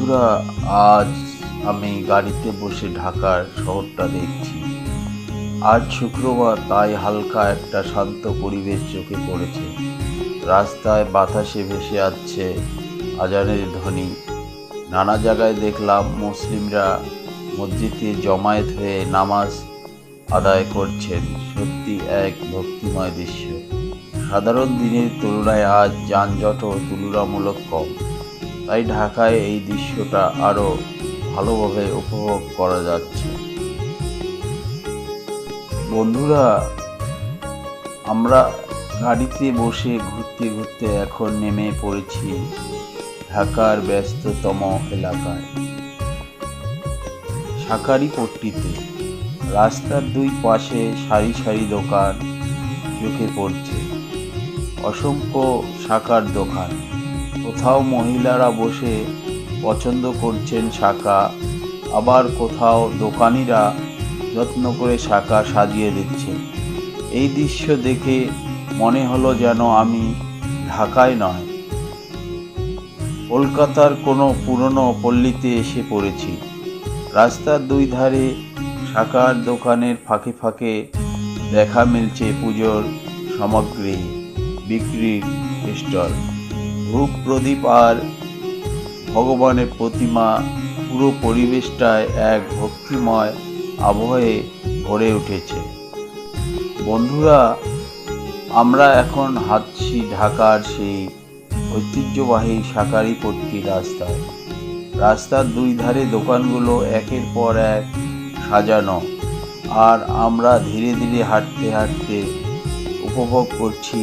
বন্ধুরা, আজ আমি গাড়িতে বসে ঢাকার শহরটা দেখছি। আজ শুক্রবার, তাই হালকা একটা শান্ত পরিবেশ চোখে পড়েছে। রাস্তায় বাতাসে ভেসে আসছে আজানের ধ্বনি। নানা জায়গায় দেখলাম মুসলিমরা মসজিদে জমায়েত হয়ে নামাজ আদায় করছেন। সত্যি এক ভক্তিময় দৃশ্য। সাধারণ দিনের তুলনায় আজ যানজটও তুলনামূলক কম, তাই ঢাকায় এই দৃশ্যটা আরো ভালোভাবে উপভোগ করা যাচ্ছে। বন্ধুরা, আমরা গাড়িতে বসে ঘুরতে ঘুরতে এখন নেমে পড়েছি ঢাকার ব্যস্ততম এলাকায়, শাঁখারীপট্টিতে। রাস্তার দুই পাশে সারি সারি দোকান চোখে পড়ছে, অসংখ্য শাঁখার দোকান। কোথাও মহিলারা বসে পছন্দ করছেন শাঁখা, আবার কোথাও দোকানিরা যত্ন করে শাঁখা সাজিয়ে দিচ্ছে। এই দৃশ্য দেখে মনে হলো যেন আমি ঢাকায় নয়, কলকাতার কোনো পুরনো পল্লীতে এসে পড়েছি। রাস্তার দুই ধারে শাঁখার দোকানের ফাঁকে ফাঁকে দেখা মিলছে পুজোর সামগ্রী বিক্রির স্টল, ধূপ প্রদীপ আর ভগবানের প্রতিমা। পুরো পরিবেশটায় এক ভক্তিময় আবহে ভরে উঠেছে। বন্ধুরা, আমরা এখন হাঁটছি ঢাকার সেই ঐতিহ্যবাহী শাঁখারীপট্টি রাস্তায়। রাস্তার দুই ধারে দোকানগুলো একের পর এক সাজানো, আর আমরা ধীরে ধীরে হাঁটতে হাঁটতে উপভোগ করছি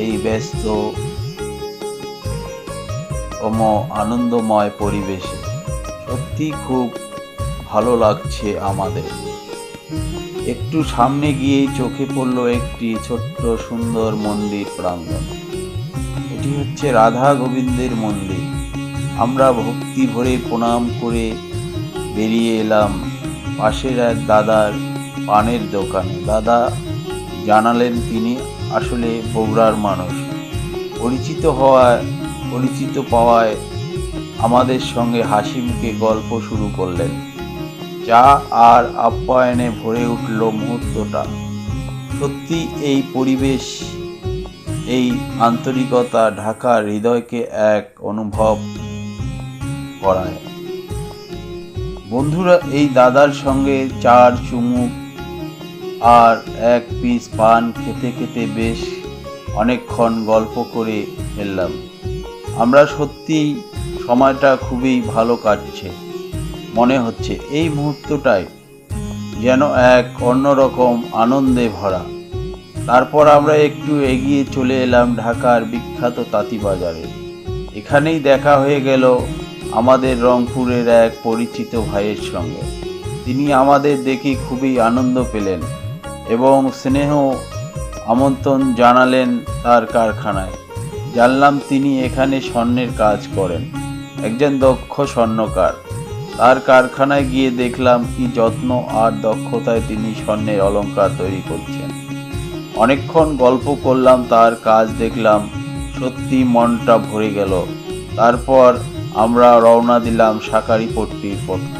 এই ব্যস্ত আনন্দময় পরিবেশে। সত্যি খুব ভালো লাগছে আমাদের। একটু সামনে গিয়েই চোখে পড়ল একটি ছোট্ট সুন্দর মন্দির প্রাঙ্গণ। এটি হচ্ছে রাধা গোবিন্দের মন্দির। আমরা ভক্তি ভরে প্রণাম করে বেরিয়ে এলাম পাশের এক দাদার পানের দোকানে। দাদা জানালেন তিনি আসলে বগুড়ার মানুষ। পরিচিত পাওয়ায় আমাদের সঙ্গে হাসি মুখে গল্প শুরু করলেন। চা আর আপ্যায়নে ভরে উঠল মুহূর্তটা। সত্যি এই পরিবেশ, এই আন্তরিকতা ঢাকার হৃদয়কে এক অনুভব করায়। বন্ধুরা, এই দাদার সঙ্গে চার চুমুক আর এক পিস পান খেতে খেতে বেশ অনেকক্ষণ গল্প করে ফেললাম। আমরা সত্যিই সময়টা খুবই ভালো কাটছে মনে হচ্ছে। এই মুহূর্তটাই যেন এক অন্যরকম আনন্দে ভরা। তারপর আমরা একটু এগিয়ে চলে এলাম ঢাকার বিখ্যাত তাঁতিবাজারে। এখানেই দেখা হয়ে গেল আমাদের রংপুরের এক পরিচিত ভাইয়ের সঙ্গে। তিনি আমাদের দেখে খুবই আনন্দ পেলেন এবং স্নেহ আমন্ত্রণ জানালেন তার কারখানায়। জানলাম তিনি এখানে স্বর্ণের কাজ করেন, একজন দক্ষ স্বর্ণকার। তার কারখানায় গিয়ে দেখলাম কি যত্ন আর দক্ষতায় তিনি স্বর্ণের অলংকার তৈরি করছেন। অনেকক্ষণ গল্প করলাম, তার কাজ দেখলাম, সত্যি মনটা ভরে গেল। তারপর আমরা রওনা দিলাম শাঁখারীপট্টির পথে।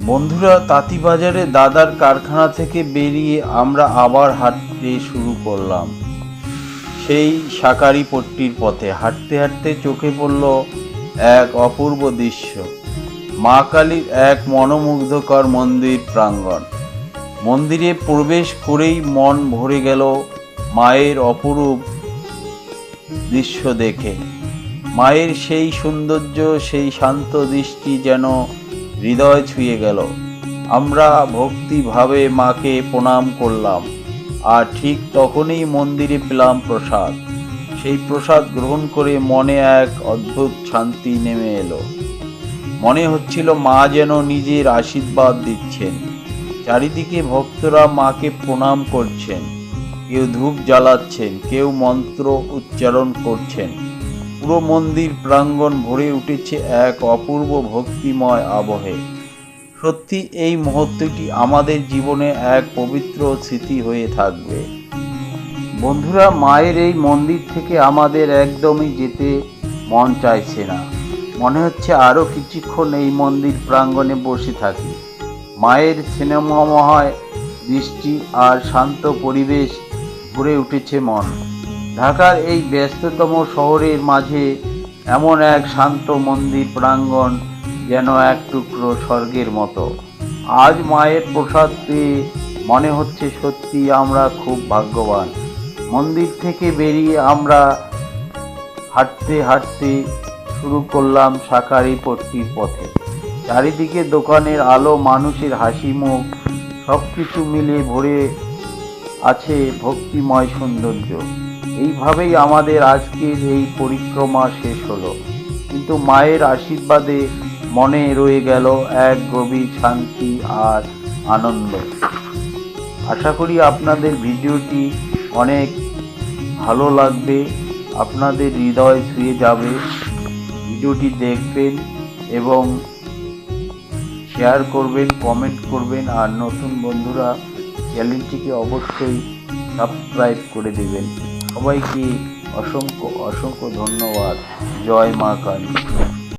বন্ধুরা, তাঁতিবাজারে দাদার কারখানা থেকে বেরিয়ে আমরা আবার হাঁটতে শুরু করলাম সেই শাঁখারীপট্টির পথে। হাঁটতে হাঁটতে চোখে পড়ল এক অপূর্ব দৃশ্য, মা কালীর এক মনোমুগ্ধকর মন্দির প্রাঙ্গণ। মন্দিরে প্রবেশ করেই মন ভরে গেল মায়ের অপরূপ দৃশ্য দেখে। মায়ের সেই সৌন্দর্য, সেই শান্ত দৃষ্টি যেন হৃদয় ছুঁয়ে গেল। আমরা ভক্তিভাবে মাকে প্রণাম করলাম আর ঠিক তখনই মন্দিরে পেলাম প্রসাদ। সেই প্রসাদ গ্রহণ করে মনে এক অদ্ভুত শান্তি নেমে এলো। মনে হচ্ছিল মা যেন নিজের আশীর্বাদ দিচ্ছেন। চারিদিকে ভক্তরা মাকে প্রণাম করছেন, কেউ ধূপ জ্বালাচ্ছেন, কেউ মন্ত্র উচ্চারণ করছেন। পুরো মন্দির প্রাঙ্গণ ভরে উঠেছে এক অপূর্ব ভক্তিময় আবহে। সত্যি এই মুহূর্তটি আমাদের জীবনে এক পবিত্র স্মৃতি হয়ে থাকবে। বন্ধুরা, মায়ের এই মন্দির থেকে আমাদের একদমই যেতে মন চাইছে না। মনে হচ্ছে আরও কিছুক্ষণ এই মন্দির প্রাঙ্গণে বসে থাকি। মায়ের স্নেহময় দৃষ্টি আর শান্ত পরিবেশ ভরে উঠেছে মন। ঢাকার এই ব্যস্ততম শহরের মাঝে এমন এক শান্ত মন্দির প্রাঙ্গণ যেন এক টুকরো স্বর্গের মতো। আজ মায়ের প্রসাদ পেয়ে মনে হচ্ছে সত্যি আমরা খুব ভাগ্যবান। মন্দির থেকে বেরিয়ে আমরা হাঁটতে হাঁটতে শুরু করলাম শাঁখারীপট্টির পথে। চারিদিকে দোকানের আলো, মানুষের হাসি মুখ, সব কিছু মিলে ভরে আছে ভক্তিময় সৌন্দর্য। এইভাবেই আমাদের আজকের এই পরিক্রমা শেষ হলো, কিন্তু মায়ের আশীর্বাদে মনে রয়ে গেল এক গভীর শান্তি আর আনন্দ। আশা করি আপনাদের ভিডিওটি অনেক ভালো লাগবে, আপনাদের হৃদয় ছুঁয়ে যাবে। ভিডিওটি দেখবেন এবং শেয়ার করবেন, কমেন্ট করবেন, আর নতুন বন্ধুরা চ্যানেলটিকে অবশ্যই সাবস্ক্রাইব করে দেবেন। সবাইকে অসংখ্য অসংখ্য ধন্যবাদ। জয় মা কালী।